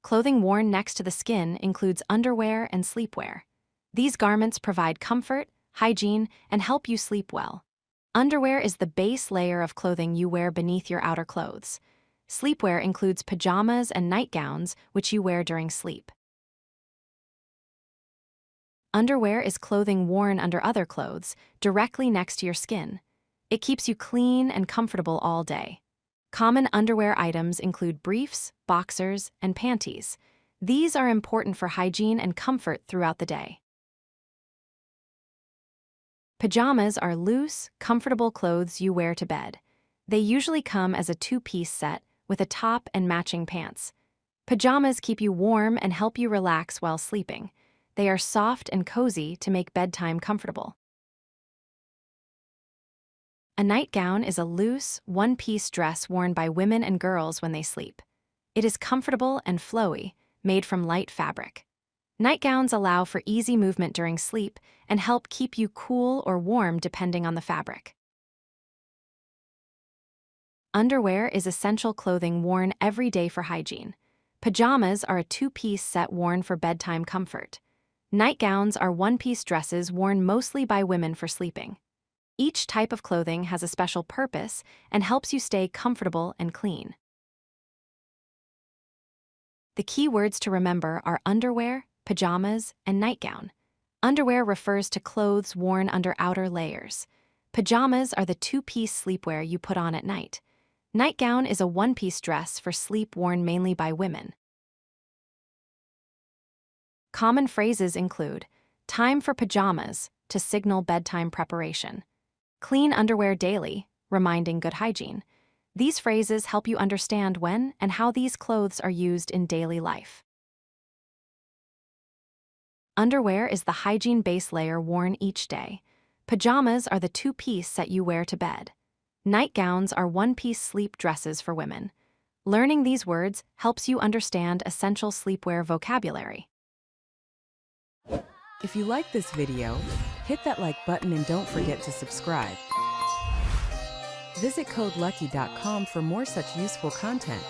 Clothing worn next to the skin includes underwear and sleepwear. These garments provide comfort, hygiene, and help you sleep well. Underwear is the base layer of clothing you wear beneath your outer clothes. Sleepwear includes pajamas and nightgowns, which you wear during sleep. Underwear is clothing worn under other clothes, directly next to your skin. It keeps you clean and comfortable all day. Common underwear items include briefs, boxers, and panties. These are important for hygiene and comfort throughout the day. Pajamas are loose, comfortable clothes you wear to bed. They usually come as a two-piece set with a top and matching pants. Pajamas keep you warm and help you relax while sleeping. They are soft and cozy to make bedtime comfortable. A nightgown is a loose, one-piece dress worn by women and girls when they sleep. It is comfortable and flowy, made from light fabric. Nightgowns allow for easy movement during sleep and help keep you cool or warm depending on the fabric. Underwear is essential clothing worn every day for hygiene. Pajamas are a two-piece set worn for bedtime comfort. Nightgowns are one-piece dresses worn mostly by women for sleeping. Each type of clothing has a special purpose and helps you stay comfortable and clean. The key words to remember are underwear, pajamas, and nightgown. Underwear refers to clothes worn under outer layers. Pajamas are the two-piece sleepwear you put on at night. Nightgown is a one-piece dress for sleep worn mainly by women. Common phrases include, time for pajamas, to signal bedtime preparation. Clean underwear daily, reminding good hygiene. These phrases help you understand when and how these clothes are used in daily life. Underwear is the hygiene base layer worn each day. Pajamas are the two-piece set you wear to bed. Nightgowns are one-piece sleep dresses for women. Learning these words helps you understand essential sleepwear vocabulary. If you like this video, hit that like button and don't forget to subscribe. Visit codelucky.com for more such useful content.